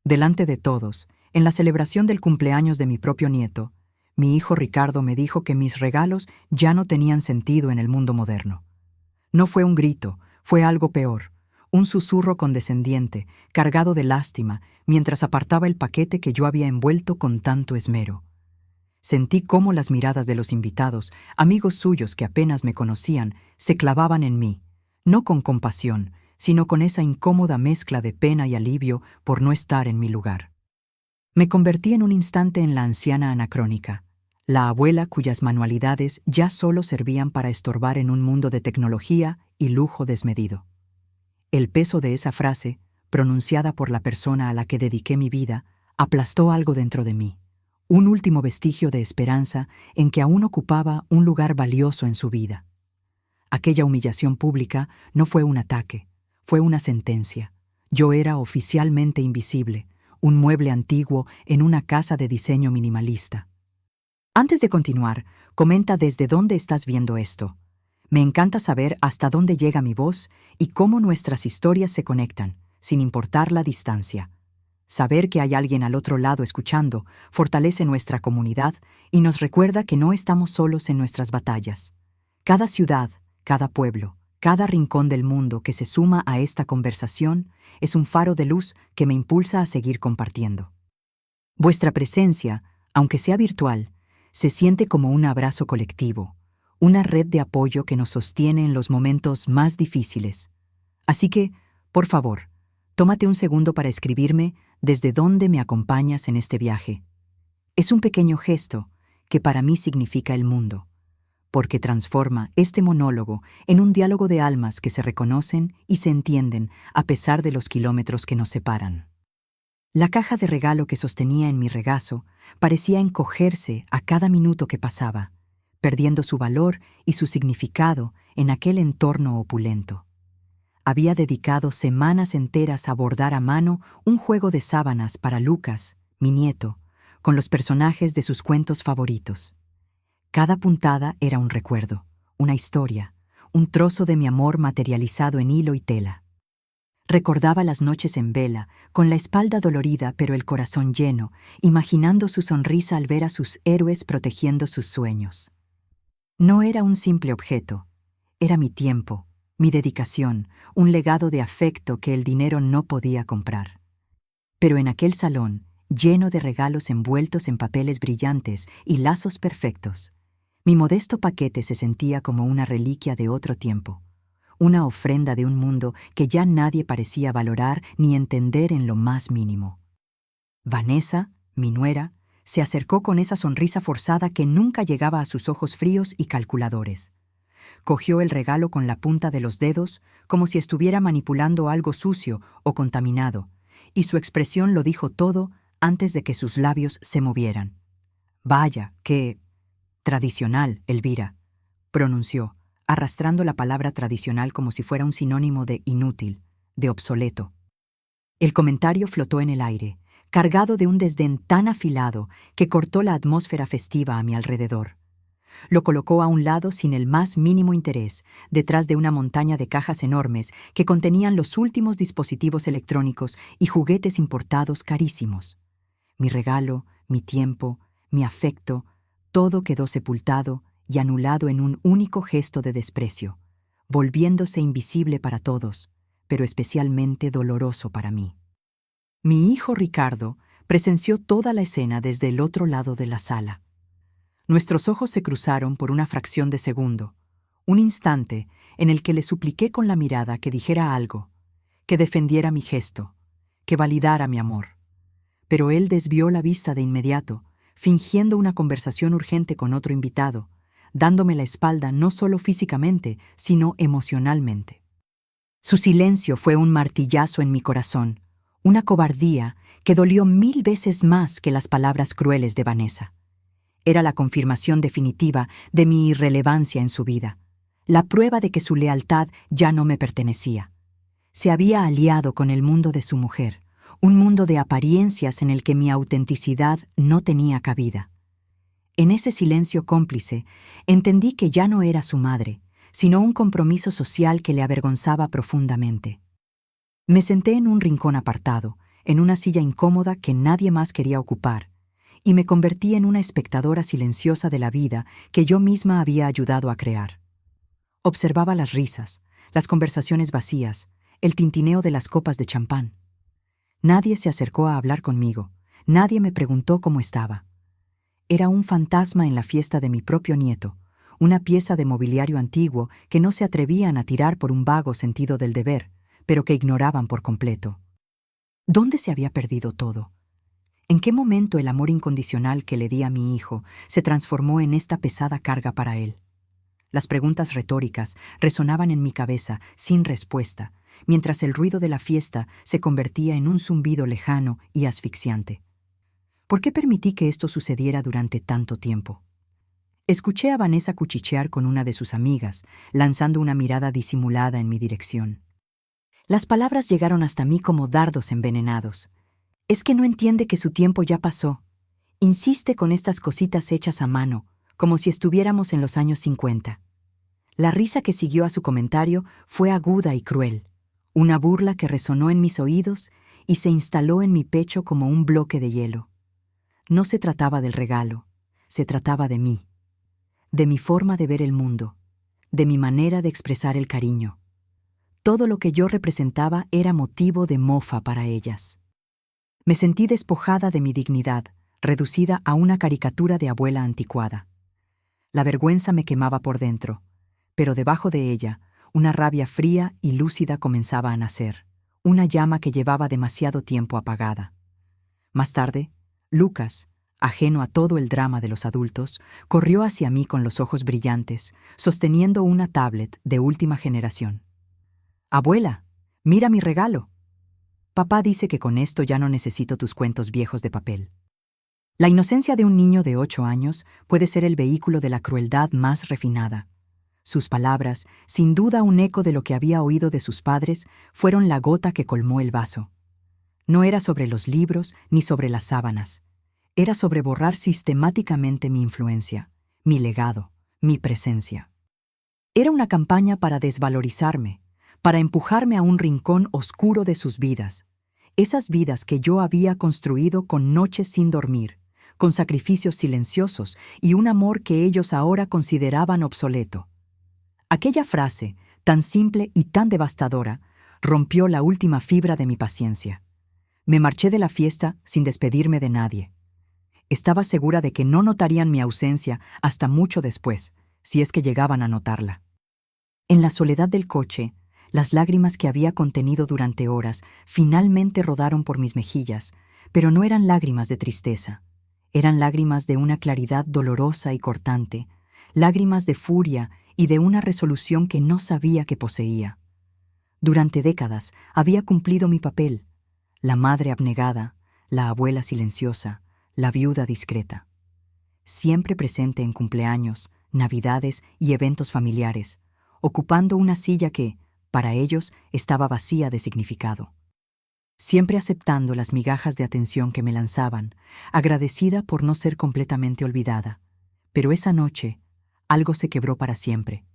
Delante de todos, en la celebración del cumpleaños de mi propio nieto, mi hijo Ricardo me dijo que mis regalos ya no tenían sentido en el mundo moderno. No fue un grito, fue algo peor, un susurro condescendiente, cargado de lástima, mientras apartaba el paquete que yo había envuelto con tanto esmero. Sentí cómo las miradas de los invitados, amigos suyos que apenas me conocían, se clavaban en mí, no con compasión, sino con esa incómoda mezcla de pena y alivio por no estar en mi lugar. Me convertí en un instante en la anciana anacrónica, la abuela cuyas manualidades ya solo servían para estorbar en un mundo de tecnología y lujo desmedido. El peso de esa frase, pronunciada por la persona a la que dediqué mi vida, aplastó algo dentro de mí, un último vestigio de esperanza en que aún ocupaba un lugar valioso en su vida. Aquella humillación pública no fue un ataque, fue una sentencia. Yo era oficialmente invisible, un mueble antiguo en una casa de diseño minimalista. Antes de continuar, comenta desde dónde estás viendo esto. Me encanta saber hasta dónde llega mi voz y cómo nuestras historias se conectan, sin importar la distancia. Saber que hay alguien al otro lado escuchando fortalece nuestra comunidad y nos recuerda que no estamos solos en nuestras batallas. Cada ciudad, cada pueblo, cada rincón del mundo que se suma a esta conversación es un faro de luz que me impulsa a seguir compartiendo. Vuestra presencia, aunque sea virtual, se siente como un abrazo colectivo, una red de apoyo que nos sostiene en los momentos más difíciles. Así que, por favor, tómate un segundo para escribirme desde dónde me acompañas en este viaje. Es un pequeño gesto que para mí significa el mundo, porque transforma este monólogo en un diálogo de almas que se reconocen y se entienden a pesar de los kilómetros que nos separan. La caja de regalo que sostenía en mi regazo parecía encogerse a cada minuto que pasaba, perdiendo su valor y su significado en aquel entorno opulento. Había dedicado semanas enteras a bordar a mano un juego de sábanas para Lucas, mi nieto, con los personajes de sus cuentos favoritos. Cada puntada era un recuerdo, una historia, un trozo de mi amor materializado en hilo y tela. Recordaba las noches en vela, con la espalda dolorida pero el corazón lleno, imaginando su sonrisa al ver a sus héroes protegiendo sus sueños. No era un simple objeto, era mi tiempo, mi dedicación, un legado de afecto que el dinero no podía comprar. Pero en aquel salón, lleno de regalos envueltos en papeles brillantes y lazos perfectos, mi modesto paquete se sentía como una reliquia de otro tiempo, una ofrenda de un mundo que ya nadie parecía valorar ni entender en lo más mínimo. Vanessa, mi nuera, se acercó con esa sonrisa forzada que nunca llegaba a sus ojos fríos y calculadores. Cogió el regalo con la punta de los dedos, como si estuviera manipulando algo sucio o contaminado, y su expresión lo dijo todo antes de que sus labios se movieran. «Vaya, qué tradicional, Elvira», pronunció, arrastrando la palabra tradicional como si fuera un sinónimo de inútil, de obsoleto. El comentario flotó en el aire, cargado de un desdén tan afilado que cortó la atmósfera festiva a mi alrededor. Lo colocó a un lado sin el más mínimo interés, detrás de una montaña de cajas enormes que contenían los últimos dispositivos electrónicos y juguetes importados carísimos. Mi regalo, mi tiempo, mi afecto, todo quedó sepultado y anulado en un único gesto de desprecio, volviéndose invisible para todos, pero especialmente doloroso para mí. Mi hijo Ricardo presenció toda la escena desde el otro lado de la sala. Nuestros ojos se cruzaron por una fracción de segundo, un instante en el que le supliqué con la mirada que dijera algo, que defendiera mi gesto, que validara mi amor. Pero él desvió la vista de inmediato, fingiendo una conversación urgente con otro invitado, dándome la espalda no solo físicamente, sino emocionalmente. Su silencio fue un martillazo en mi corazón, una cobardía que dolió 1000 veces más que las palabras crueles de Vanessa. Era la confirmación definitiva de mi irrelevancia en su vida, la prueba de que su lealtad ya no me pertenecía. Se había aliado con el mundo de su mujer, un mundo de apariencias en el que mi autenticidad no tenía cabida. En ese silencio cómplice, entendí que ya no era su madre, sino un compromiso social que le avergonzaba profundamente. Me senté en un rincón apartado, en una silla incómoda que nadie más quería ocupar, y me convertí en una espectadora silenciosa de la vida que yo misma había ayudado a crear. Observaba las risas, las conversaciones vacías, el tintineo de las copas de champán. Nadie se acercó a hablar conmigo, nadie me preguntó cómo estaba. Era un fantasma en la fiesta de mi propio nieto, una pieza de mobiliario antiguo que no se atrevían a tirar por un vago sentido del deber, pero que ignoraban por completo. ¿Dónde se había perdido todo? ¿En qué momento el amor incondicional que le di a mi hijo se transformó en esta pesada carga para él? Las preguntas retóricas resonaban en mi cabeza sin respuesta, mientras el ruido de la fiesta se convertía en un zumbido lejano y asfixiante. ¿Por qué permití que esto sucediera durante tanto tiempo? Escuché a Vanessa cuchichear con una de sus amigas, lanzando una mirada disimulada en mi dirección. Las palabras llegaron hasta mí como dardos envenenados. Es que no entiende que su tiempo ya pasó. Insiste con estas cositas hechas a mano, como si estuviéramos en los años 50. La risa que siguió a su comentario fue aguda y cruel, una burla que resonó en mis oídos y se instaló en mi pecho como un bloque de hielo. No se trataba del regalo, se trataba de mí, de mi forma de ver el mundo, de mi manera de expresar el cariño. Todo lo que yo representaba era motivo de mofa para ellas. Me sentí despojada de mi dignidad, reducida a una caricatura de abuela anticuada. La vergüenza me quemaba por dentro, pero debajo de ella, una rabia fría y lúcida comenzaba a nacer, una llama que llevaba demasiado tiempo apagada. Más tarde, Lucas, ajeno a todo el drama de los adultos, corrió hacia mí con los ojos brillantes, sosteniendo una tablet de última generación. «Abuela, mira mi regalo. Papá dice que con esto ya no necesito tus cuentos viejos de papel». La inocencia de un niño de 8 años puede ser el vehículo de la crueldad más refinada. Sus palabras, sin duda un eco de lo que había oído de sus padres, fueron la gota que colmó el vaso. No era sobre los libros ni sobre las sábanas. Era sobre borrar sistemáticamente mi influencia, mi legado, mi presencia. Era una campaña para desvalorizarme, para empujarme a un rincón oscuro de sus vidas, esas vidas que yo había construido con noches sin dormir, con sacrificios silenciosos y un amor que ellos ahora consideraban obsoleto. Aquella frase, tan simple y tan devastadora, rompió la última fibra de mi paciencia. Me marché de la fiesta sin despedirme de nadie. Estaba segura de que no notarían mi ausencia hasta mucho después, si es que llegaban a notarla. En la soledad del coche, las lágrimas que había contenido durante horas finalmente rodaron por mis mejillas, pero no eran lágrimas de tristeza. Eran lágrimas de una claridad dolorosa y cortante, lágrimas de furia y de una resolución que no sabía que poseía. Durante décadas había cumplido mi papel, la madre abnegada, la abuela silenciosa, la viuda discreta. Siempre presente en cumpleaños, navidades y eventos familiares, ocupando una silla que, para ellos, estaba vacía de significado. Siempre aceptando las migajas de atención que me lanzaban, agradecida por no ser completamente olvidada. Pero esa noche, algo se quebró para siempre.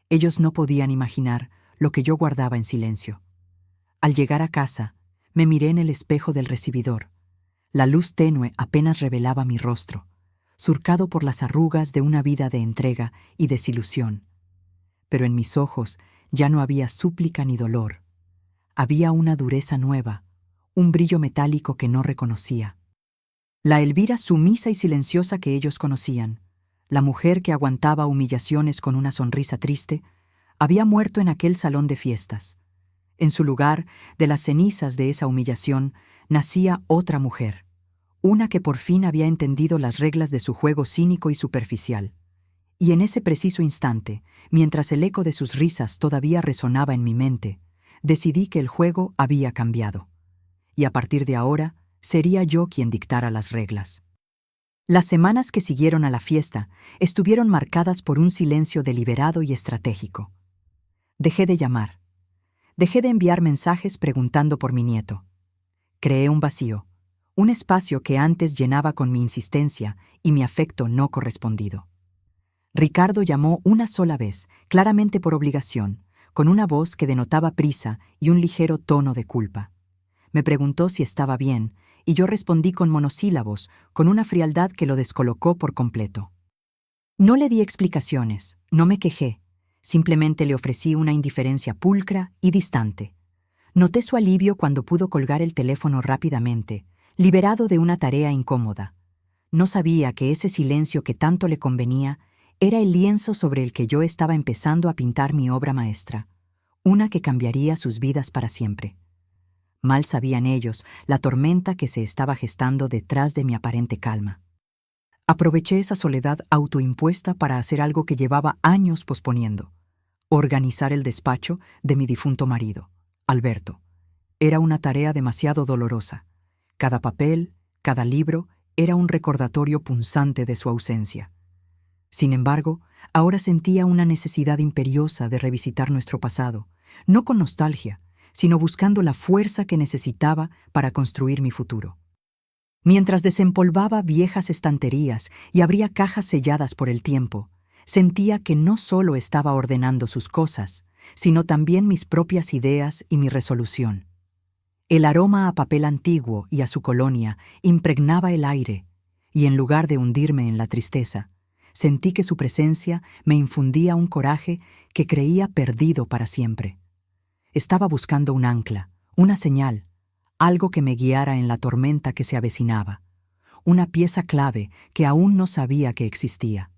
Ellos no podían imaginar lo que yo guardaba en silencio. Al llegar a casa, me miré en el espejo del recibidor. La luz tenue apenas revelaba mi rostro, surcado por las arrugas de una vida de entrega y desilusión. Pero en mis ojos ya no había súplica ni dolor. Había una dureza nueva, un brillo metálico que no reconocía. La Elvira sumisa y silenciosa que ellos conocían, la mujer que aguantaba humillaciones con una sonrisa triste, había muerto en aquel salón de fiestas. En su lugar, de las cenizas de esa humillación, nacía otra mujer, una que por fin había entendido las reglas de su juego cínico y superficial. Y en ese preciso instante, mientras el eco de sus risas todavía resonaba en mi mente, decidí que el juego había cambiado. Y a partir de ahora, sería yo quien dictara las reglas. Las semanas que siguieron a la fiesta estuvieron marcadas por un silencio deliberado y estratégico. Dejé de llamar. Dejé de enviar mensajes preguntando por mi nieto. Creé un vacío, un espacio que antes llenaba con mi insistencia y mi afecto no correspondido. Ricardo llamó una sola vez, claramente por obligación, con una voz que denotaba prisa y un ligero tono de culpa. Me preguntó si estaba bien, y yo respondí con monosílabos, con una frialdad que lo descolocó por completo. No le di explicaciones, no me quejé, simplemente le ofrecí una indiferencia pulcra y distante. Noté su alivio cuando pudo colgar el teléfono rápidamente, liberado de una tarea incómoda. No sabía que ese silencio que tanto le convenía era el lienzo sobre el que yo estaba empezando a pintar mi obra maestra, una que cambiaría sus vidas para siempre. Mal sabían ellos la tormenta que se estaba gestando detrás de mi aparente calma. Aproveché esa soledad autoimpuesta para hacer algo que llevaba años posponiendo: organizar el despacho de mi difunto marido, Alberto. Era una tarea demasiado dolorosa. Cada papel, cada libro, era un recordatorio punzante de su ausencia. Sin embargo, ahora sentía una necesidad imperiosa de revisitar nuestro pasado, no con nostalgia, sino buscando la fuerza que necesitaba para construir mi futuro. Mientras desempolvaba viejas estanterías y abría cajas selladas por el tiempo, sentía que no solo estaba ordenando sus cosas, sino también mis propias ideas y mi resolución. El aroma a papel antiguo y a su colonia impregnaba el aire, y en lugar de hundirme en la tristeza, sentí que su presencia me infundía un coraje que creía perdido para siempre. Estaba buscando un ancla, una señal, algo que me guiara en la tormenta que se avecinaba, una pieza clave que aún no sabía que existía.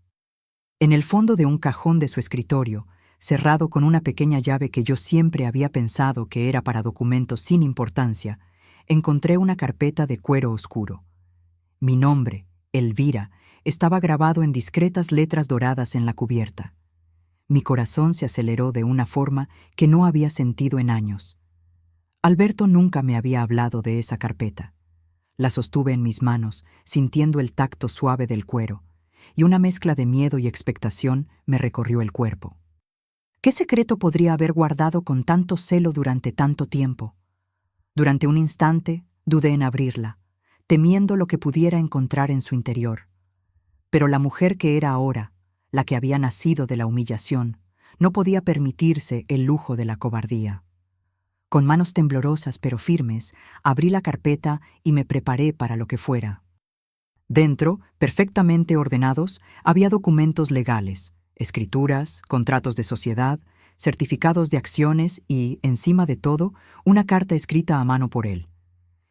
En el fondo de un cajón de su escritorio, cerrado con una pequeña llave que yo siempre había pensado que era para documentos sin importancia, encontré una carpeta de cuero oscuro. Mi nombre, Elvira, estaba grabado en discretas letras doradas en la cubierta. Mi corazón se aceleró de una forma que no había sentido en años. Alberto nunca me había hablado de esa carpeta. La sostuve en mis manos, sintiendo el tacto suave del cuero, y una mezcla de miedo y expectación me recorrió el cuerpo. ¿Qué secreto podría haber guardado con tanto celo durante tanto tiempo? Durante un instante dudé en abrirla, temiendo lo que pudiera encontrar en su interior. Pero la mujer que era ahora, la que había nacido de la humillación, no podía permitirse el lujo de la cobardía. Con manos temblorosas pero firmes, abrí la carpeta y me preparé para lo que fuera. Dentro, perfectamente ordenados, había documentos legales, escrituras, contratos de sociedad, certificados de acciones y, encima de todo, una carta escrita a mano por él.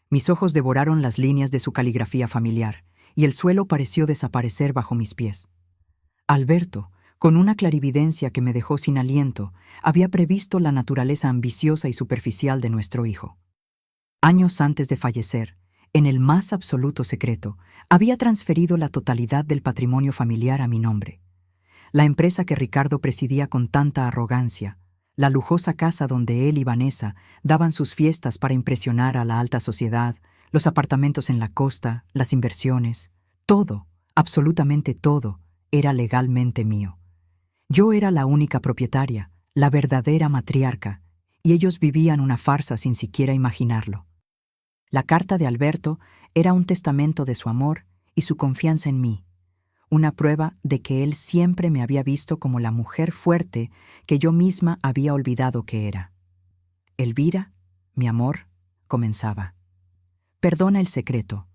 Mis ojos devoraron las líneas de su caligrafía familiar, y el suelo pareció desaparecer bajo mis pies. Alberto, con una clarividencia que me dejó sin aliento, había previsto la naturaleza ambiciosa y superficial de nuestro hijo. Años antes de fallecer, en el más absoluto secreto, había transferido la totalidad del patrimonio familiar a mi nombre. La empresa que Ricardo presidía con tanta arrogancia, la lujosa casa donde él y Vanessa daban sus fiestas para impresionar a la alta sociedad, los apartamentos en la costa, las inversiones, todo, absolutamente todo, era legalmente mío. Yo era la única propietaria, la verdadera matriarca, y ellos vivían una farsa sin siquiera imaginarlo. La carta de Alberto era un testamento de su amor y su confianza en mí, una prueba de que él siempre me había visto como la mujer fuerte que yo misma había olvidado que era. Elvira, mi amor, comenzaba. Perdona el secreto,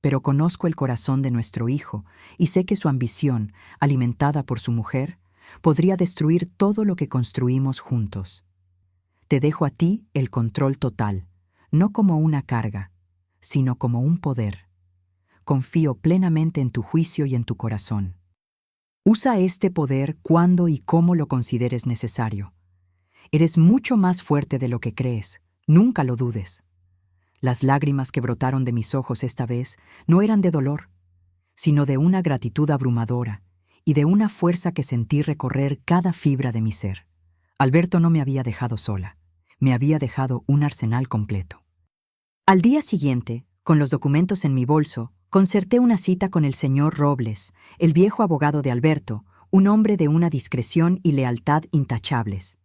pero conozco el corazón de nuestro hijo y sé que su ambición, alimentada por su mujer, podría destruir todo lo que construimos juntos. Te dejo a ti el control total, no como una carga, sino como un poder. Confío plenamente en tu juicio y en tu corazón. Usa este poder cuando y cómo lo consideres necesario. Eres mucho más fuerte de lo que crees, nunca lo dudes. Las lágrimas que brotaron de mis ojos esta vez no eran de dolor, sino de una gratitud abrumadora y de una fuerza que sentí recorrer cada fibra de mi ser. Alberto no me había dejado sola, me había dejado un arsenal completo. Al día siguiente, con los documentos en mi bolso, concerté una cita con el señor Robles, el viejo abogado de Alberto, un hombre de una discreción y lealtad intachables.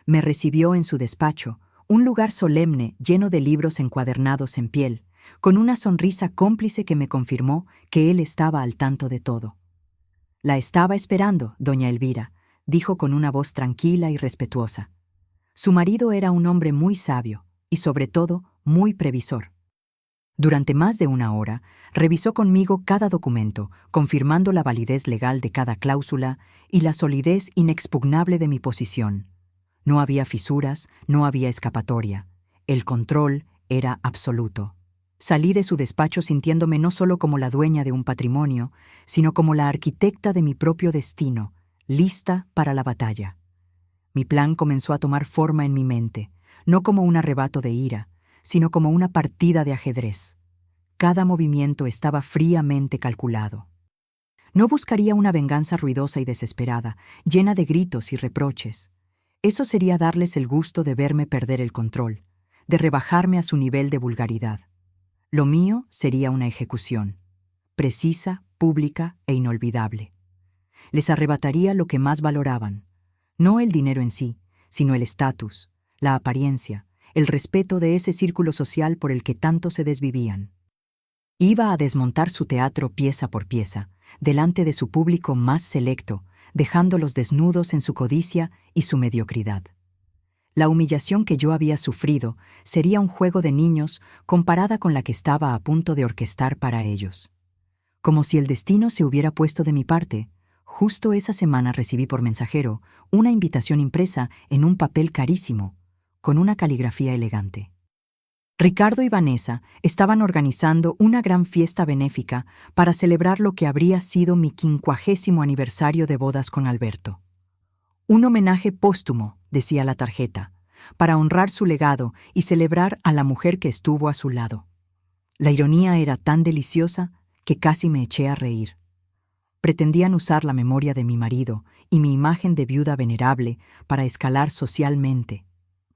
Me recibió en su despacho, un lugar solemne lleno de libros encuadernados en piel, con una sonrisa cómplice que me confirmó que él estaba al tanto de todo. La estaba esperando, doña Elvira, dijo con una voz tranquila y respetuosa. Su marido era un hombre muy sabio y, sobre todo, muy previsor. Durante más de una hora, revisó conmigo cada documento, confirmando la validez legal de cada cláusula y la solidez inexpugnable de mi posición. No había fisuras, no había escapatoria. El control era absoluto. Salí de su despacho sintiéndome no solo como la dueña de un patrimonio, sino como la arquitecta de mi propio destino, lista para la batalla. Mi plan comenzó a tomar forma en mi mente, no como un arrebato de ira, sino como una partida de ajedrez. Cada movimiento estaba fríamente calculado. No buscaría una venganza ruidosa y desesperada, llena de gritos y reproches. Eso sería darles el gusto de verme perder el control, de rebajarme a su nivel de vulgaridad. Lo mío sería una ejecución, precisa, pública e inolvidable. Les arrebataría lo que más valoraban, no el dinero en sí, sino el estatus, la apariencia, el respeto de ese círculo social por el que tanto se desvivían. Iba a desmontar su teatro pieza por pieza, delante de su público más selecto, dejándolos desnudos en su codicia y su mediocridad. La humillación que yo había sufrido sería un juego de niños comparada con la que estaba a punto de orquestar para ellos. Como si el destino se hubiera puesto de mi parte, justo esa semana recibí por mensajero una invitación impresa en un papel carísimo, con una caligrafía elegante. Ricardo y Vanessa estaban organizando una gran fiesta benéfica para celebrar lo que habría sido mi 50º aniversario de bodas con Alberto. Un homenaje póstumo, decía la tarjeta, para honrar su legado y celebrar a la mujer que estuvo a su lado. La ironía era tan deliciosa que casi me eché a reír. Pretendían usar la memoria de mi marido y mi imagen de viuda venerable para escalar socialmente,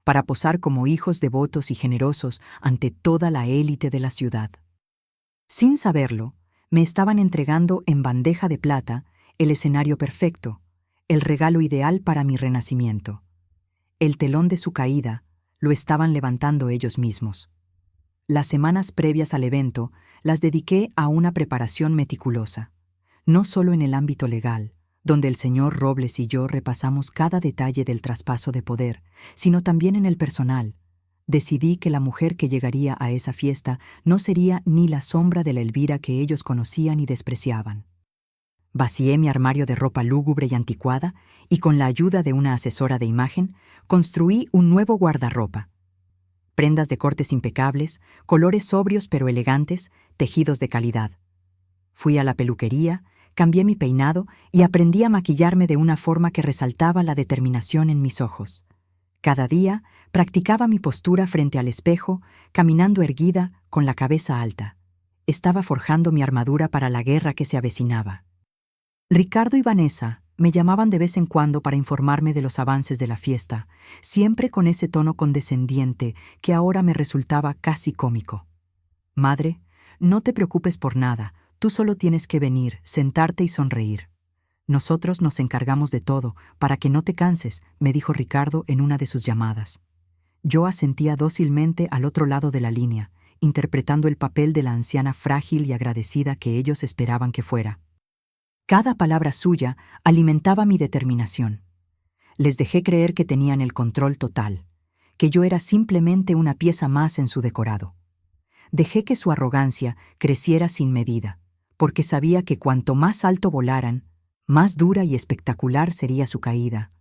para posar como hijos devotos y generosos ante toda la élite de la ciudad. Sin saberlo, me estaban entregando en bandeja de plata el escenario perfecto, el regalo ideal para mi renacimiento. El telón de su caída lo estaban levantando ellos mismos. Las semanas previas al evento las dediqué a una preparación meticulosa, no solo en el ámbito legal, donde el señor Robles y yo repasamos cada detalle del traspaso de poder, sino también en el personal. Decidí que la mujer que llegaría a esa fiesta no sería ni la sombra de la Elvira que ellos conocían y despreciaban. Vacié mi armario de ropa lúgubre y anticuada y con la ayuda de una asesora de imagen, construí un nuevo guardarropa. Prendas de cortes impecables, colores sobrios pero elegantes, tejidos de calidad. Fui a la peluquería, cambié mi peinado y aprendí a maquillarme de una forma que resaltaba la determinación en mis ojos. Cada día practicaba mi postura frente al espejo, caminando erguida, con la cabeza alta. Estaba forjando mi armadura para la guerra que se avecinaba. Ricardo y Vanessa me llamaban de vez en cuando para informarme de los avances de la fiesta, siempre con ese tono condescendiente que ahora me resultaba casi cómico. «Madre, no te preocupes por nada. Tú solo tienes que venir, sentarte y sonreír. Nosotros nos encargamos de todo, para que no te canses», me dijo Ricardo en una de sus llamadas. Yo asentía dócilmente al otro lado de la línea, interpretando el papel de la anciana frágil y agradecida que ellos esperaban que fuera. Cada palabra suya alimentaba mi determinación. Les dejé creer que tenían el control total, que yo era simplemente una pieza más en su decorado. Dejé que su arrogancia creciera sin medida, porque sabía que cuanto más alto volaran, más dura y espectacular sería su caída.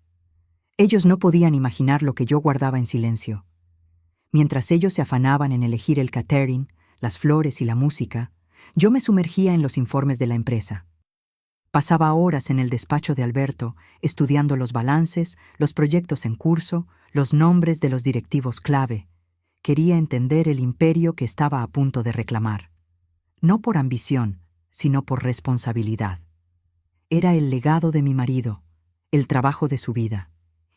Ellos no podían imaginar lo que yo guardaba en silencio. Mientras ellos se afanaban en elegir el catering, las flores y la música, yo me sumergía en los informes de la empresa. Pasaba horas en el despacho de Alberto, estudiando los balances, los proyectos en curso, los nombres de los directivos clave. Quería entender el imperio que estaba a punto de reclamar. No por ambición, sino por responsabilidad. Era el legado de mi marido, el trabajo de su vida,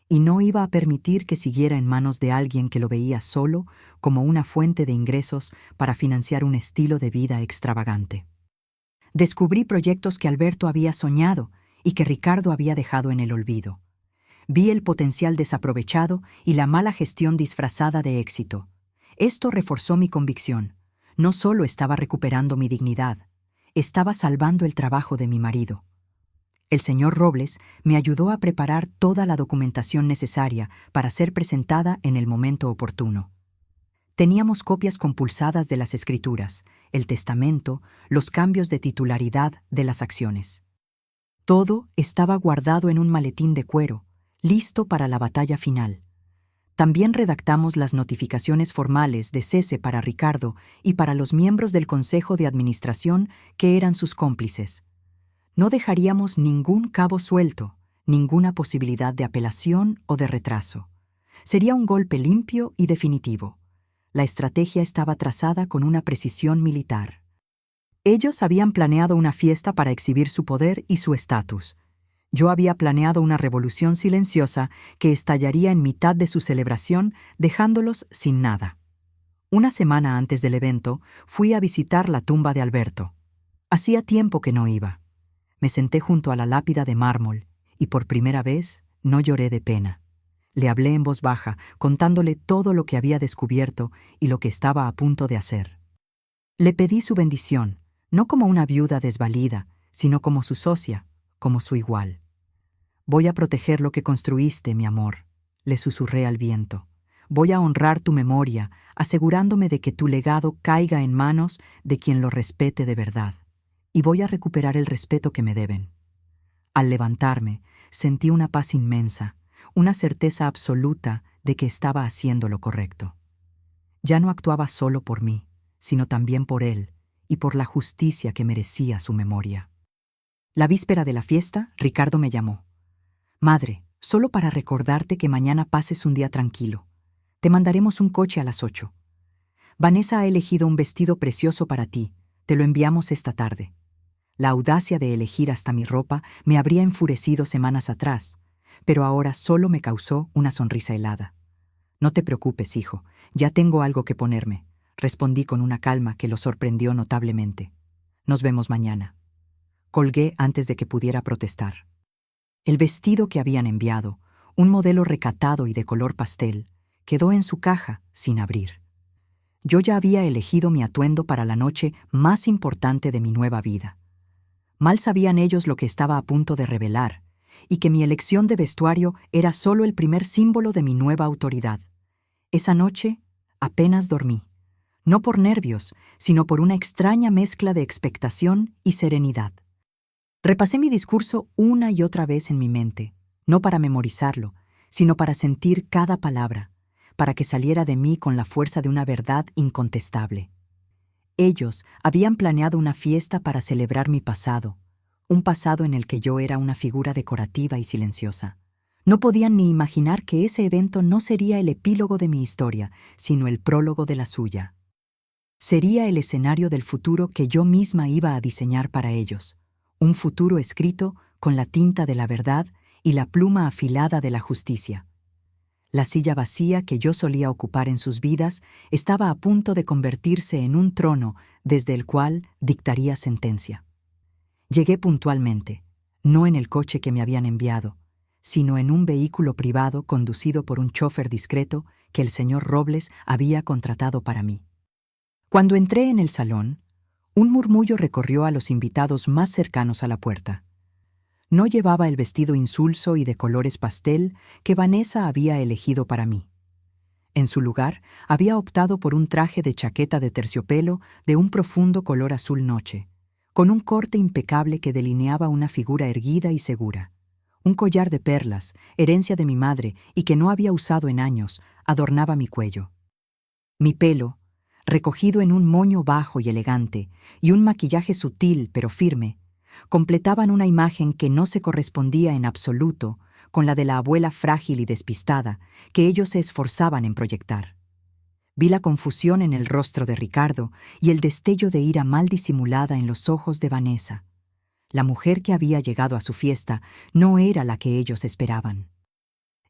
y no iba a permitir que siguiera en manos de alguien que lo veía solo como una fuente de ingresos para financiar un estilo de vida extravagante. Descubrí proyectos que Alberto había soñado y que Ricardo había dejado en el olvido. Vi el potencial desaprovechado y la mala gestión disfrazada de éxito. Esto reforzó mi convicción. No solo estaba recuperando mi dignidad, estaba salvando el trabajo de mi marido. El señor Robles me ayudó a preparar toda la documentación necesaria para ser presentada en el momento oportuno. Teníamos copias compulsadas de las escrituras, el testamento, los cambios de titularidad de las acciones. Todo estaba guardado en un maletín de cuero, listo para la batalla final. También redactamos las notificaciones formales de cese para Ricardo y para los miembros del Consejo de Administración que eran sus cómplices. No dejaríamos ningún cabo suelto, ninguna posibilidad de apelación o de retraso. Sería un golpe limpio y definitivo. La estrategia estaba trazada con una precisión militar. Ellos habían planeado una fiesta para exhibir su poder y su estatus. Yo había planeado una revolución silenciosa que estallaría en mitad de su celebración, dejándolos sin nada. Una semana antes del evento, fui a visitar la tumba de Alberto. Hacía tiempo que no iba. Me senté junto a la lápida de mármol y por primera vez no lloré de pena. Le hablé en voz baja, contándole todo lo que había descubierto y lo que estaba a punto de hacer. Le pedí su bendición, no como una viuda desvalida, sino como su socia, como su igual. «Voy a proteger lo que construiste, mi amor», le susurré al viento. «Voy a honrar tu memoria, asegurándome de que tu legado caiga en manos de quien lo respete de verdad. Y voy a recuperar el respeto que me deben». Al levantarme, sentí una paz inmensa, una certeza absoluta de que estaba haciendo lo correcto. Ya no actuaba solo por mí, sino también por él y por la justicia que merecía su memoria. La víspera de la fiesta, Ricardo me llamó. «Madre, solo para recordarte que mañana pases un día tranquilo. Te mandaremos un coche a las 8. Vanessa ha elegido un vestido precioso para ti. Te lo enviamos esta tarde». La audacia de elegir hasta mi ropa me habría enfurecido semanas atrás, pero ahora solo me causó una sonrisa helada. «No te preocupes, hijo, ya tengo algo que ponerme», respondí con una calma que lo sorprendió notablemente. «Nos vemos mañana». Colgué antes de que pudiera protestar. El vestido que habían enviado, un modelo recatado y de color pastel, quedó en su caja sin abrir. Yo ya había elegido mi atuendo para la noche más importante de mi nueva vida. Mal sabían ellos lo que estaba a punto de revelar, y que mi elección de vestuario era solo el primer símbolo de mi nueva autoridad. Esa noche apenas dormí, no por nervios, sino por una extraña mezcla de expectación y serenidad. Repasé mi discurso una y otra vez en mi mente, no para memorizarlo, sino para sentir cada palabra, para que saliera de mí con la fuerza de una verdad incontestable. Ellos habían planeado una fiesta para celebrar mi pasado, un pasado en el que yo era una figura decorativa y silenciosa. No podían ni imaginar que ese evento no sería el epílogo de mi historia, sino el prólogo de la suya. Sería el escenario del futuro que yo misma iba a diseñar para ellos. Un futuro escrito con la tinta de la verdad y la pluma afilada de la justicia. La silla vacía que yo solía ocupar en sus vidas estaba a punto de convertirse en un trono desde el cual dictaría sentencia. Llegué puntualmente, no en el coche que me habían enviado, sino en un vehículo privado conducido por un chófer discreto que el señor Robles había contratado para mí. Cuando entré en el salón, un murmullo recorrió a los invitados más cercanos a la puerta. No llevaba el vestido insulso y de colores pastel que Vanessa había elegido para mí. En su lugar, había optado por un traje de chaqueta de terciopelo de un profundo color azul noche, con un corte impecable que delineaba una figura erguida y segura. Un collar de perlas, herencia de mi madre y que no había usado en años, adornaba mi cuello. Mi pelo, recogido en un moño bajo y elegante, y un maquillaje sutil pero firme, completaban una imagen que no se correspondía en absoluto con la de la abuela frágil y despistada que ellos se esforzaban en proyectar. Vi la confusión en el rostro de Ricardo y el destello de ira mal disimulada en los ojos de Vanessa. La mujer que había llegado a su fiesta no era la que ellos esperaban.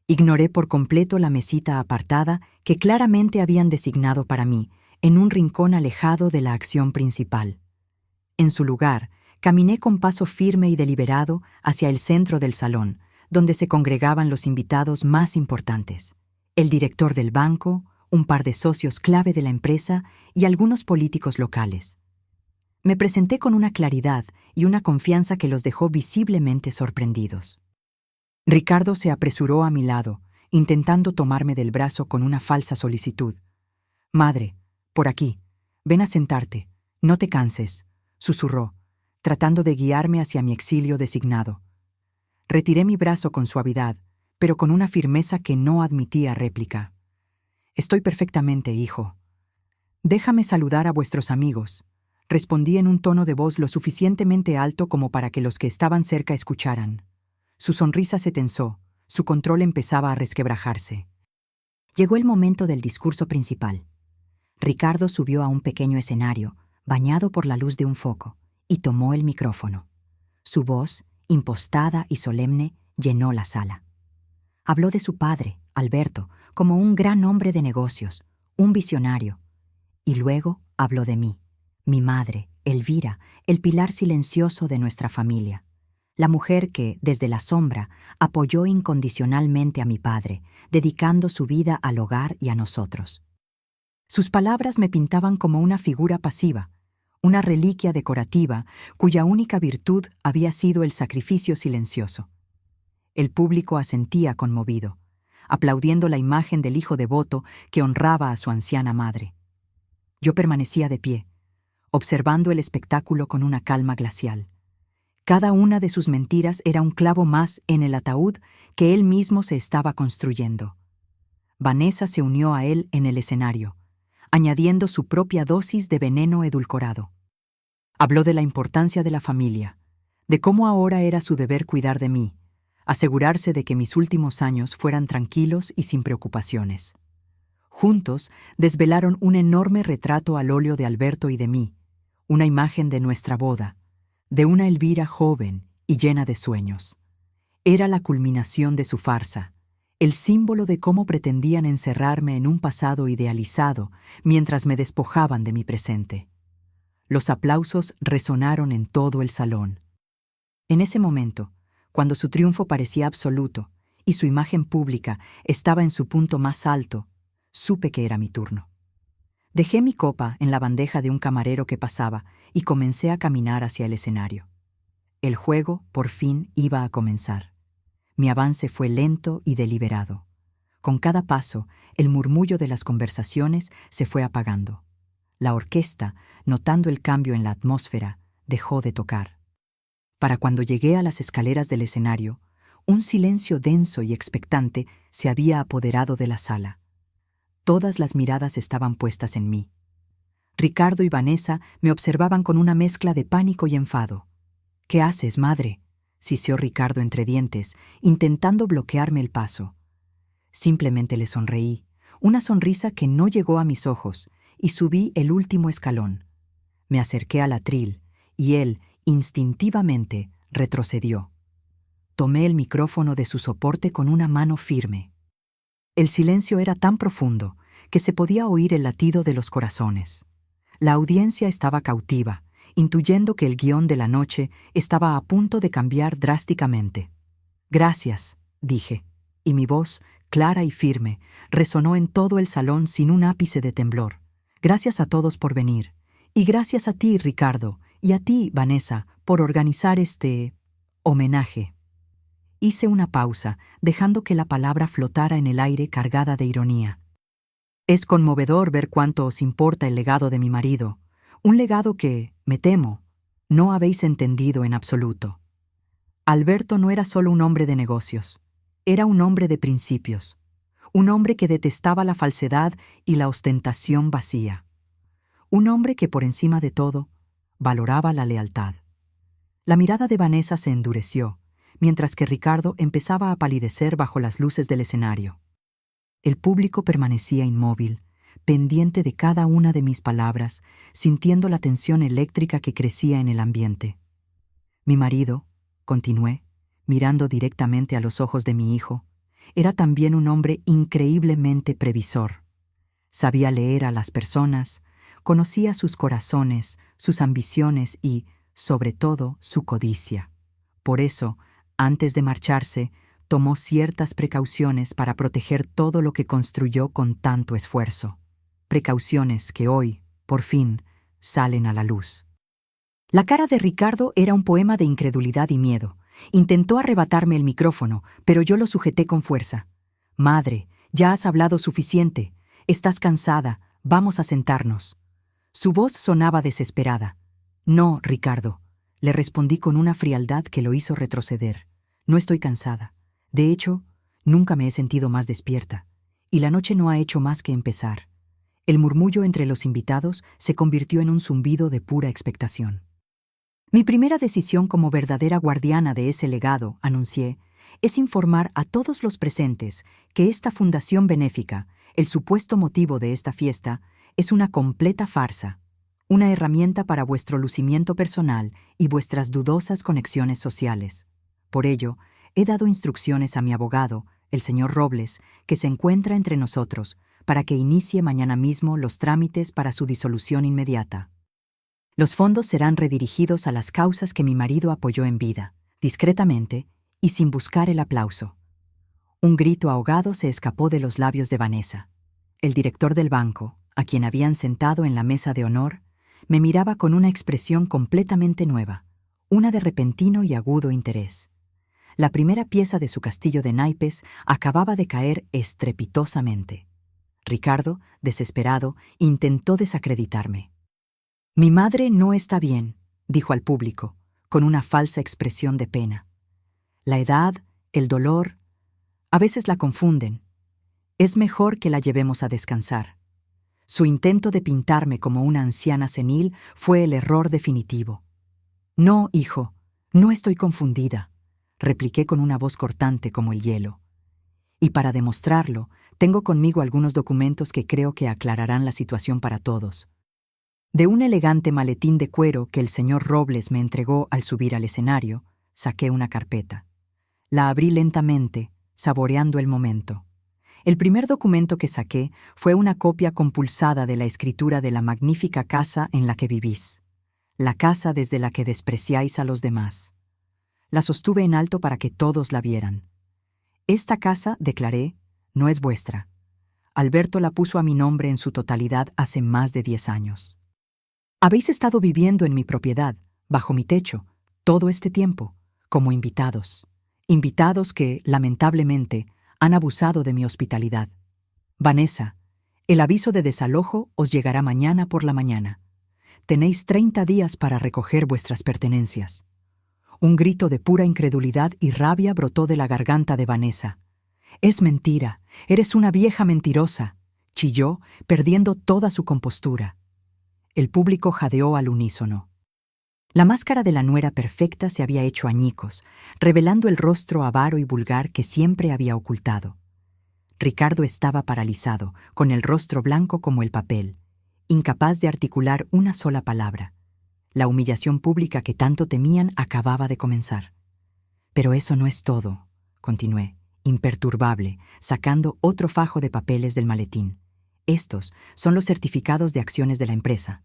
Ignoré por completo la mesita apartada que claramente habían designado para mí, en un rincón alejado de la acción principal. En su lugar, caminé con paso firme y deliberado hacia el centro del salón, donde se congregaban los invitados más importantes: el director del banco, un par de socios clave de la empresa y algunos políticos locales. Me presenté con una claridad y una confianza que los dejó visiblemente sorprendidos. Ricardo se apresuró a mi lado, intentando tomarme del brazo con una falsa solicitud. Madre, por aquí. Ven a sentarte. No te canses, susurró, tratando de guiarme hacia mi exilio designado. Retiré mi brazo con suavidad, pero con una firmeza que no admitía réplica. Estoy perfectamente, hijo. Déjame saludar a vuestros amigos, respondí en un tono de voz lo suficientemente alto como para que los que estaban cerca escucharan. Su sonrisa se tensó, su control empezaba a resquebrajarse. Llegó el momento del discurso principal. Ricardo subió a un pequeño escenario, bañado por la luz de un foco, y tomó el micrófono. Su voz, impostada y solemne, llenó la sala. Habló de su padre, Alberto, como un gran hombre de negocios, un visionario. Y luego habló de mí, mi madre, Elvira, el pilar silencioso de nuestra familia. La mujer que, desde la sombra, apoyó incondicionalmente a mi padre, dedicando su vida al hogar y a nosotros. Sus palabras me pintaban como una figura pasiva, una reliquia decorativa cuya única virtud había sido el sacrificio silencioso. El público asentía conmovido, aplaudiendo la imagen del hijo devoto que honraba a su anciana madre. Yo permanecía de pie, observando el espectáculo con una calma glacial. Cada una de sus mentiras era un clavo más en el ataúd que él mismo se estaba construyendo. Vanessa se unió a él en el escenario, añadiendo su propia dosis de veneno edulcorado. Habló de la importancia de la familia, de cómo ahora era su deber cuidar de mí, asegurarse de que mis últimos años fueran tranquilos y sin preocupaciones. Juntos desvelaron un enorme retrato al óleo de Alberto y de mí, una imagen de nuestra boda, de una Elvira joven y llena de sueños. Era la culminación de su farsa, el símbolo de cómo pretendían encerrarme en un pasado idealizado mientras me despojaban de mi presente. Los aplausos resonaron en todo el salón. En ese momento, cuando su triunfo parecía absoluto y su imagen pública estaba en su punto más alto, supe que era mi turno. Dejé mi copa en la bandeja de un camarero que pasaba y comencé a caminar hacia el escenario. El juego, por fin, iba a comenzar. Mi avance fue lento y deliberado. Con cada paso, el murmullo de las conversaciones se fue apagando. La orquesta, notando el cambio en la atmósfera, dejó de tocar. Para cuando llegué a las escaleras del escenario, un silencio denso y expectante se había apoderado de la sala. Todas las miradas estaban puestas en mí. Ricardo y Vanessa me observaban con una mezcla de pánico y enfado. «¿Qué haces, madre?», siseó Ricardo entre dientes, intentando bloquearme el paso. Simplemente le sonreí, una sonrisa que no llegó a mis ojos, y subí el último escalón. Me acerqué al atril, y él, instintivamente, retrocedió. Tomé el micrófono de su soporte con una mano firme. El silencio era tan profundo que se podía oír el latido de los corazones. La audiencia estaba cautiva, intuyendo que el guión de la noche estaba a punto de cambiar drásticamente. «Gracias», dije, y mi voz, clara y firme, resonó en todo el salón sin un ápice de temblor. «Gracias a todos por venir, y gracias a ti, Ricardo, y a ti, Vanessa, por organizar este homenaje». Hice una pausa, dejando que la palabra flotara en el aire cargada de ironía. «Es conmovedor ver cuánto os importa el legado de mi marido, un legado que, me temo, no habéis entendido en absoluto. Alberto no era solo un hombre de negocios, era un hombre de principios, un hombre que detestaba la falsedad y la ostentación vacía, un hombre que por encima de todo valoraba la lealtad». La mirada de Vanessa se endureció, mientras que Ricardo empezaba a palidecer bajo las luces del escenario. El público permanecía inmóvil, pendiente de cada una de mis palabras, sintiendo la tensión eléctrica que crecía en el ambiente. Mi marido, continué, mirando directamente a los ojos de mi hijo, era también un hombre increíblemente previsor. Sabía leer a las personas, conocía sus corazones, sus ambiciones y, sobre todo, su codicia. Por eso, antes de marcharse, tomó ciertas precauciones para proteger todo lo que construyó con tanto esfuerzo. Precauciones que hoy, por fin, salen a la luz. La cara de Ricardo era un poema de incredulidad y miedo. Intentó arrebatarme el micrófono, pero yo lo sujeté con fuerza. «Madre, ya has hablado suficiente. Estás cansada. Vamos a sentarnos. Su voz sonaba desesperada. No, Ricardo, le respondí con una frialdad que lo hizo retroceder. No estoy cansada. De hecho, nunca me he sentido más despierta, y la noche no ha hecho más que empezar. El murmullo entre los invitados se convirtió en un zumbido de pura expectación. Mi primera decisión como verdadera guardiana de ese legado, anuncié, es informar a todos los presentes que esta fundación benéfica, el supuesto motivo de esta fiesta, es una completa farsa, una herramienta para vuestro lucimiento personal y vuestras dudosas conexiones sociales. Por ello, he dado instrucciones a mi abogado, el señor Robles, que se encuentra entre nosotros, para que inicie mañana mismo los trámites para su disolución inmediata. Los fondos serán redirigidos a las causas que mi marido apoyó en vida, discretamente y sin buscar el aplauso. Un grito ahogado se escapó de los labios de Vanessa. El director del banco, a quien habían sentado en la mesa de honor, me miraba con una expresión completamente nueva, una de repentino y agudo interés. La primera pieza de su castillo de naipes acababa de caer estrepitosamente. Ricardo, desesperado, intentó desacreditarme. «Mi madre no está bien», dijo al público, con una falsa expresión de pena. «La edad, el dolor, a veces la confunden. Es mejor que la llevemos a descansar». Su intento de pintarme como una anciana senil fue el error definitivo. «No, hijo, no estoy confundida», repliqué con una voz cortante como el hielo. «Y para demostrarlo, tengo conmigo algunos documentos que creo que aclararán la situación para todos». De un elegante maletín de cuero que el señor Robles me entregó al subir al escenario, saqué una carpeta. La abrí lentamente, saboreando el momento. El primer documento que saqué fue una copia compulsada de la escritura de la magnífica casa en la que vivís, la casa desde la que despreciáis a los demás. La sostuve en alto para que todos la vieran. «Esta casa», declaré, «no es vuestra. Alberto la puso a mi nombre en su totalidad hace más de 10 años. Habéis estado viviendo en mi propiedad, bajo mi techo, todo este tiempo, como invitados. Invitados que, lamentablemente, han abusado de mi hospitalidad. Vanessa, el aviso de desalojo os llegará mañana por la mañana. Tenéis 30 días para recoger vuestras pertenencias». Un grito de pura incredulidad y rabia brotó de la garganta de Vanessa. «Es mentira, eres una vieja mentirosa», chilló, perdiendo toda su compostura. El público jadeó al unísono. La máscara de la nuera perfecta se había hecho añicos, revelando el rostro avaro y vulgar que siempre había ocultado. Ricardo estaba paralizado, con el rostro blanco como el papel, incapaz de articular una sola palabra. La humillación pública que tanto temían acababa de comenzar. «Pero eso no es todo», continué, imperturbable, sacando otro fajo de papeles del maletín. «Estos son los certificados de acciones de la empresa.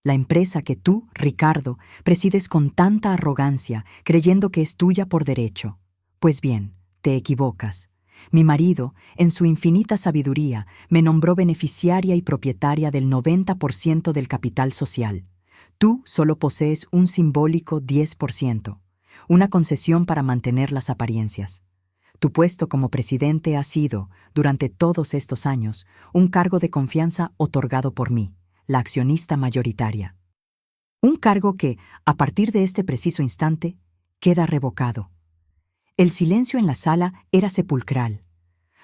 La empresa que tú, Ricardo, presides con tanta arrogancia, creyendo que es tuya por derecho. Pues bien, te equivocas. Mi marido, en su infinita sabiduría, me nombró beneficiaria y propietaria del 90% del capital social. Tú solo posees un simbólico 10%, una concesión para mantener las apariencias. Tu puesto como presidente ha sido, durante todos estos años, un cargo de confianza otorgado por mí, la accionista mayoritaria. Un cargo que, a partir de este preciso instante, queda revocado». El silencio en la sala era sepulcral.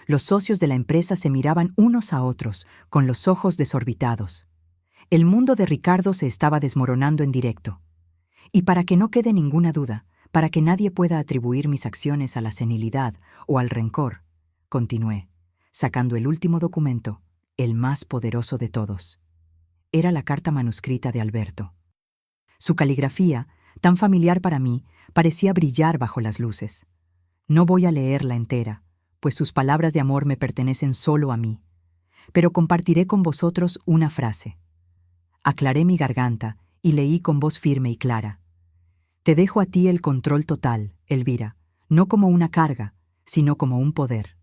Los socios de la empresa se miraban unos a otros, con los ojos desorbitados. El mundo de Ricardo se estaba desmoronando en directo. Y para que no quede ninguna duda, para que nadie pueda atribuir mis acciones a la senilidad o al rencor, continué, sacando el último documento, el más poderoso de todos. Era la carta manuscrita de Alberto. Su caligrafía, tan familiar para mí, parecía brillar bajo las luces. No voy a leerla entera, pues sus palabras de amor me pertenecen solo a mí, pero compartiré con vosotros una frase. Aclaré mi garganta y leí con voz firme y clara. «Te dejo a ti el control total, Elvira, no como una carga, sino como un poder.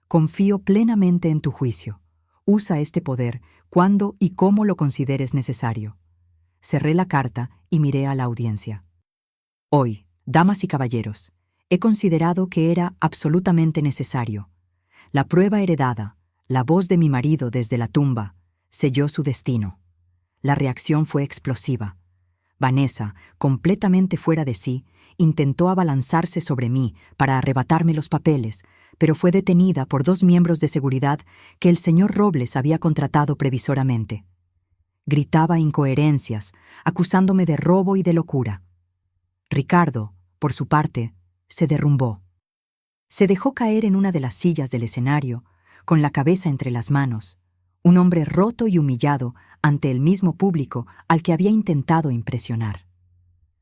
Confío plenamente en tu juicio. Usa este poder cuando y cómo lo consideres necesario». Cerré la carta y miré a la audiencia. «Hoy, damas y caballeros, he considerado que era absolutamente necesario. La prueba heredada, la voz de mi marido desde la tumba, selló su destino. La reacción fue explosiva. Vanessa, completamente fuera de sí, intentó abalanzarse sobre mí para arrebatarme los papeles, pero fue detenida por 2 miembros de seguridad que el señor Robles había contratado previsoramente. Gritaba incoherencias, acusándome de robo y de locura. Ricardo, por su parte, se derrumbó. Se dejó caer en una de las sillas del escenario, con la cabeza entre las manos, un hombre roto y humillado ante el mismo público al que había intentado impresionar.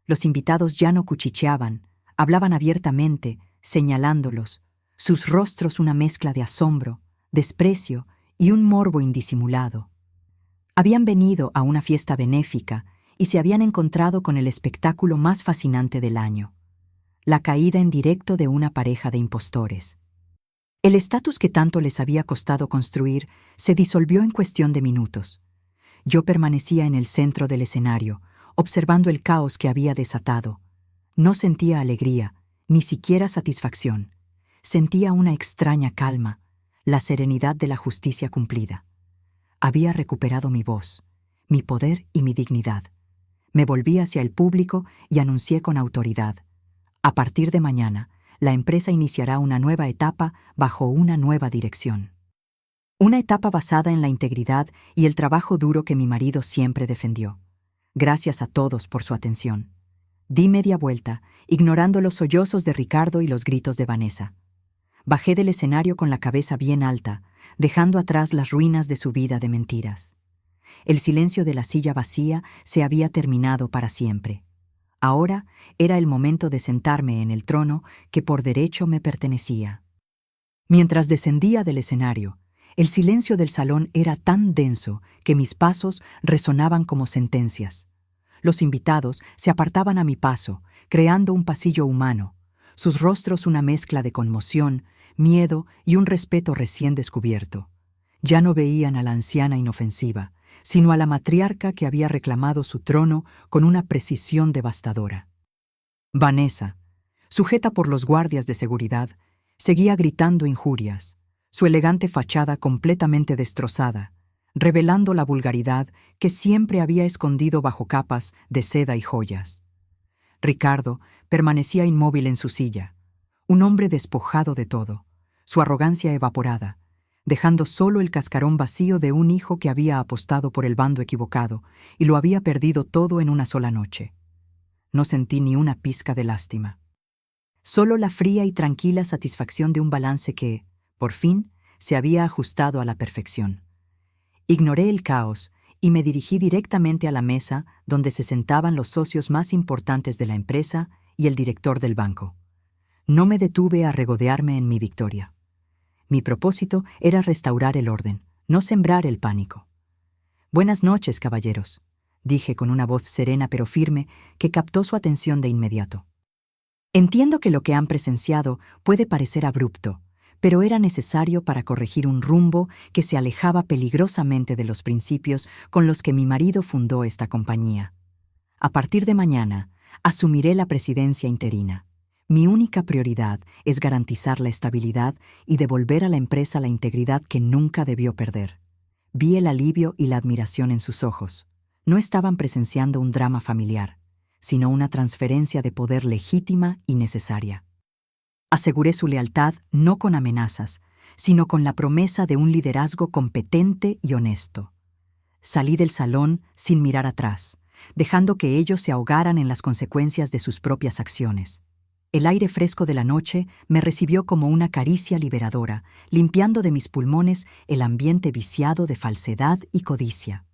Los invitados ya no cuchicheaban, hablaban abiertamente, señalándolos, sus rostros una mezcla de asombro, desprecio y un morbo indisimulado. Habían venido a una fiesta benéfica y se habían encontrado con el espectáculo más fascinante del año: la caída en directo de una pareja de impostores. El estatus que tanto les había costado construir se disolvió en cuestión de minutos. Yo permanecía en el centro del escenario, observando el caos que había desatado. No sentía alegría, ni siquiera satisfacción. Sentía una extraña calma, la serenidad de la justicia cumplida. Había recuperado mi voz, mi poder y mi dignidad. Me volví hacia el público y anuncié con autoridad: a partir de mañana, la empresa iniciará una nueva etapa bajo una nueva dirección. Una etapa basada en la integridad y el trabajo duro que mi marido siempre defendió. Gracias a todos por su atención. Di media vuelta, ignorando los sollozos de Ricardo y los gritos de Vanessa. Bajé del escenario con la cabeza bien alta, dejando atrás las ruinas de su vida de mentiras. El silencio de la silla vacía se había terminado para siempre. Ahora era el momento de sentarme en el trono que por derecho me pertenecía. Mientras descendía del escenario, el silencio del salón era tan denso que mis pasos resonaban como sentencias. Los invitados se apartaban a mi paso, creando un pasillo humano, sus rostros una mezcla de conmoción, miedo y un respeto recién descubierto. Ya no veían a la anciana inofensiva, sino a la matriarca que había reclamado su trono con una precisión devastadora. Vanessa, sujeta por los guardias de seguridad, seguía gritando injurias, su elegante fachada completamente destrozada, revelando la vulgaridad que siempre había escondido bajo capas de seda y joyas. Ricardo permanecía inmóvil en su silla, un hombre despojado de todo, su arrogancia evaporada, dejando solo el cascarón vacío de un hijo que había apostado por el bando equivocado y lo había perdido todo en una sola noche. No sentí ni una pizca de lástima. Solo la fría y tranquila satisfacción de un balance que, por fin, se había ajustado a la perfección. Ignoré el caos y me dirigí directamente a la mesa donde se sentaban los socios más importantes de la empresa y el director del banco. No me detuve a regodearme en mi victoria. Mi propósito era restaurar el orden, no sembrar el pánico. «Buenas noches, caballeros», dije con una voz serena pero firme que captó su atención de inmediato. Entiendo que lo que han presenciado puede parecer abrupto, pero era necesario para corregir un rumbo que se alejaba peligrosamente de los principios con los que mi marido fundó esta compañía. A partir de mañana, asumiré la presidencia interina. Mi única prioridad es garantizar la estabilidad y devolver a la empresa la integridad que nunca debió perder. Vi el alivio y la admiración en sus ojos. No estaban presenciando un drama familiar, sino una transferencia de poder legítima y necesaria. Aseguré su lealtad no con amenazas, sino con la promesa de un liderazgo competente y honesto. Salí del salón sin mirar atrás, dejando que ellos se ahogaran en las consecuencias de sus propias acciones. El aire fresco de la noche me recibió como una caricia liberadora, limpiando de mis pulmones el ambiente viciado de falsedad y codicia.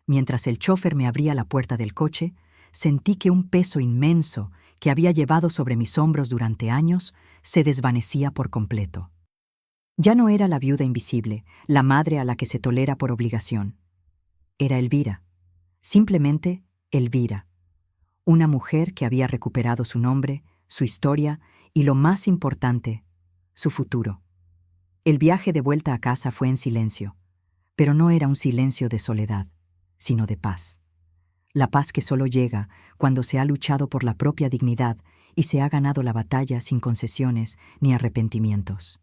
Mientras el chófer me abría la puerta del coche, sentí que un peso inmenso que había llevado sobre mis hombros durante años se desvanecía por completo. Ya no era la viuda invisible, la madre a la que se tolera por obligación. Era Elvira, simplemente Elvira, una mujer que había recuperado su nombre, su historia y, lo más importante, su futuro. El viaje de vuelta a casa fue en silencio, pero no era un silencio de soledad, sino de paz. La paz que solo llega cuando se ha luchado por la propia dignidad y se ha ganado la batalla sin concesiones ni arrepentimientos.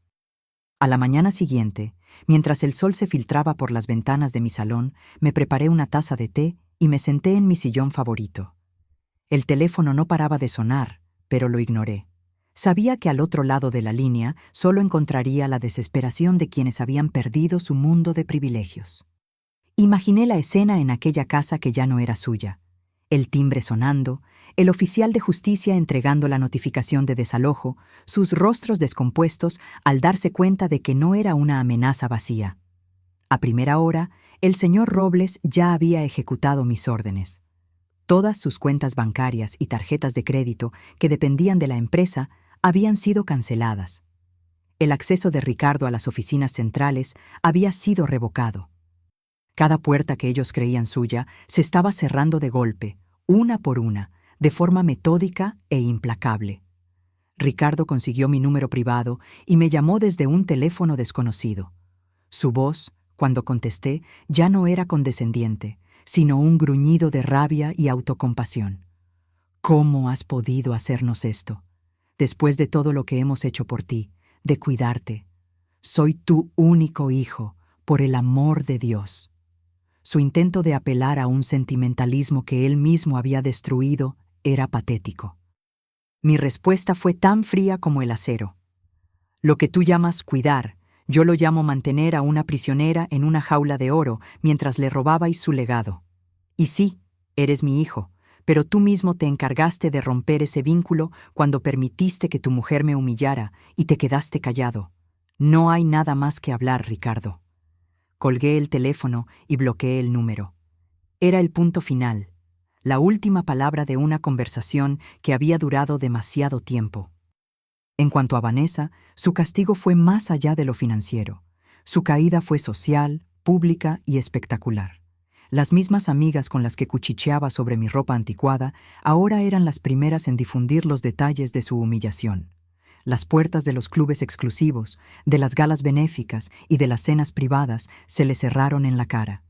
A la mañana siguiente, mientras el sol se filtraba por las ventanas de mi salón, me preparé una taza de té y me senté en mi sillón favorito. El teléfono no paraba de sonar, pero lo ignoré. Sabía que al otro lado de la línea solo encontraría la desesperación de quienes habían perdido su mundo de privilegios. Imaginé la escena en aquella casa que ya no era suya. El timbre sonando, el oficial de justicia entregando la notificación de desalojo, sus rostros descompuestos al darse cuenta de que no era una amenaza vacía. A primera hora, el señor Robles ya había ejecutado mis órdenes. Todas sus cuentas bancarias y tarjetas de crédito que dependían de la empresa habían sido canceladas. El acceso de Ricardo a las oficinas centrales había sido revocado. Cada puerta que ellos creían suya se estaba cerrando de golpe, una por una, de forma metódica e implacable. Ricardo consiguió mi número privado y me llamó desde un teléfono desconocido. Su voz, cuando contesté, ya no era condescendiente, sino un gruñido de rabia y autocompasión. ¿Cómo has podido hacernos esto? Después de todo lo que hemos hecho por ti, de cuidarte. Soy tu único hijo, por el amor de Dios. Su intento de apelar a un sentimentalismo que él mismo había destruido era patético. Mi respuesta fue tan fría como el acero. Lo que tú llamas cuidar, yo lo llamo mantener a una prisionera en una jaula de oro mientras le robabais su legado. Y sí, eres mi hijo, pero tú mismo te encargaste de romper ese vínculo cuando permitiste que tu mujer me humillara y te quedaste callado. No hay nada más que hablar, Ricardo. Colgué el teléfono y bloqueé el número. Era el punto final, la última palabra de una conversación que había durado demasiado tiempo. En cuanto a Vanessa, su castigo fue más allá de lo financiero. Su caída fue social, pública y espectacular. Las mismas amigas con las que cuchicheaba sobre mi ropa anticuada ahora eran las primeras en difundir los detalles de su humillación. Las puertas de los clubes exclusivos, de las galas benéficas y de las cenas privadas se le cerraron en la cara.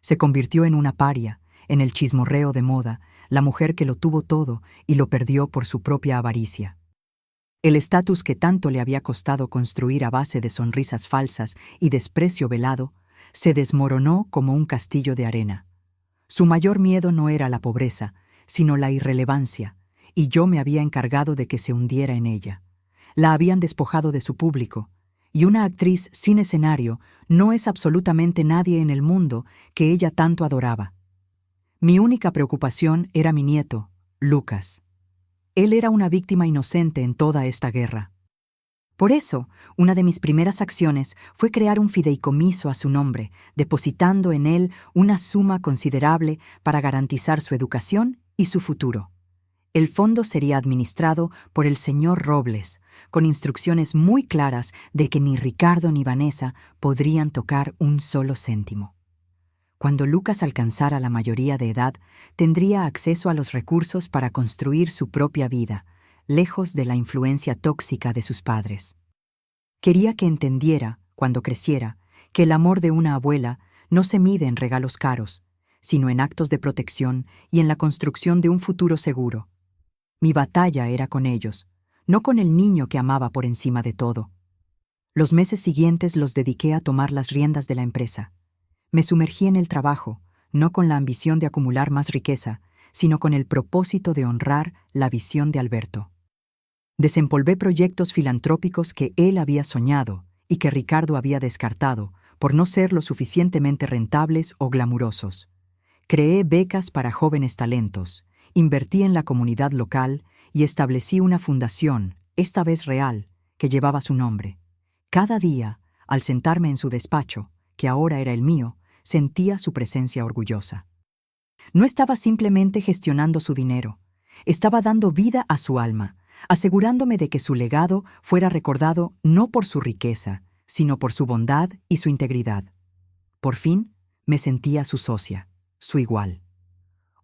Se convirtió en una paria, en el chismorreo de moda, la mujer que lo tuvo todo y lo perdió por su propia avaricia. El estatus que tanto le había costado construir a base de sonrisas falsas y desprecio velado, se desmoronó como un castillo de arena. Su mayor miedo no era la pobreza, sino la irrelevancia, y yo me había encargado de que se hundiera en ella. La habían despojado de su público, y una actriz sin escenario no es absolutamente nadie en el mundo que ella tanto adoraba. Mi única preocupación era mi nieto, Lucas. Él era una víctima inocente en toda esta guerra. Por eso, una de mis primeras acciones fue crear un fideicomiso a su nombre, depositando en él una suma considerable para garantizar su educación y su futuro. El fondo sería administrado por el señor Robles, con instrucciones muy claras de que ni Ricardo ni Vanessa podrían tocar un solo céntimo. Cuando Lucas alcanzara la mayoría de edad, tendría acceso a los recursos para construir su propia vida, lejos de la influencia tóxica de sus padres. Quería que entendiera, cuando creciera, que el amor de una abuela no se mide en regalos caros, sino en actos de protección y en la construcción de un futuro seguro. Mi batalla era con ellos, no con el niño que amaba por encima de todo. Los meses siguientes los dediqué a tomar las riendas de la empresa. Me sumergí en el trabajo, no con la ambición de acumular más riqueza, sino con el propósito de honrar la visión de Alberto. Desempolvé proyectos filantrópicos que él había soñado y que Ricardo había descartado por no ser lo suficientemente rentables o glamurosos. Creé becas para jóvenes talentos, invertí en la comunidad local y establecí una fundación, esta vez real, que llevaba su nombre. Cada día, al sentarme en su despacho, que ahora era el mío, sentía su presencia orgullosa. No estaba simplemente gestionando su dinero, estaba dando vida a su alma, asegurándome de que su legado fuera recordado no por su riqueza, sino por su bondad y su integridad. Por fin, me sentía su socia, su igual.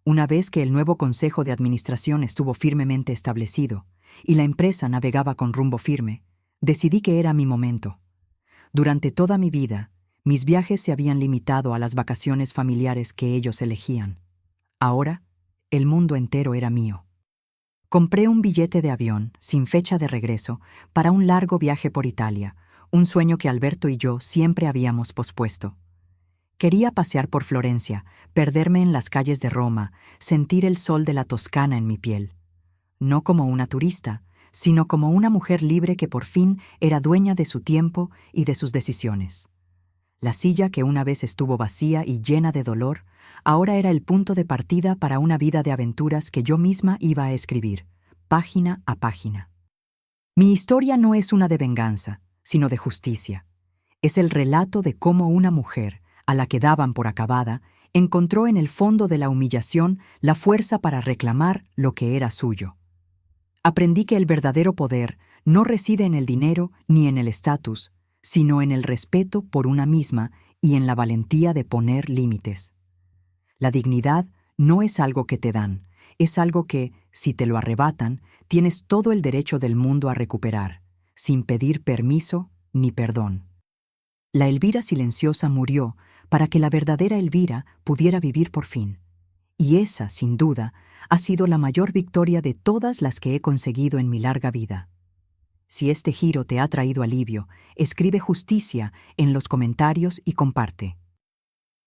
Una vez que el nuevo consejo de administración estuvo firmemente establecido y la empresa navegaba con rumbo firme, decidí que era mi momento. Durante toda mi vida, mis viajes se habían limitado a las vacaciones familiares que ellos elegían. Ahora, el mundo entero era mío. Compré un billete de avión, sin fecha de regreso, para un largo viaje por Italia, un sueño que Alberto y yo siempre habíamos pospuesto. Quería pasear por Florencia, perderme en las calles de Roma, sentir el sol de la Toscana en mi piel. No como una turista, sino como una mujer libre que por fin era dueña de su tiempo y de sus decisiones. La silla que una vez estuvo vacía y llena de dolor, ahora era el punto de partida para una vida de aventuras que yo misma iba a escribir, página a página. Mi historia no es una de venganza, sino de justicia. Es el relato de cómo una mujer, a la que daban por acabada, encontró en el fondo de la humillación la fuerza para reclamar lo que era suyo. Aprendí que el verdadero poder no reside en el dinero ni en el estatus, sino en el respeto por una misma y en la valentía de poner límites. La dignidad no es algo que te dan, es algo que, si te lo arrebatan, tienes todo el derecho del mundo a recuperar, sin pedir permiso ni perdón. La Elvira silenciosa murió para que la verdadera Elvira pudiera vivir por fin. Y esa, sin duda, ha sido la mayor victoria de todas las que he conseguido en mi larga vida. Si este giro te ha traído alivio, escribe justicia en los comentarios y comparte.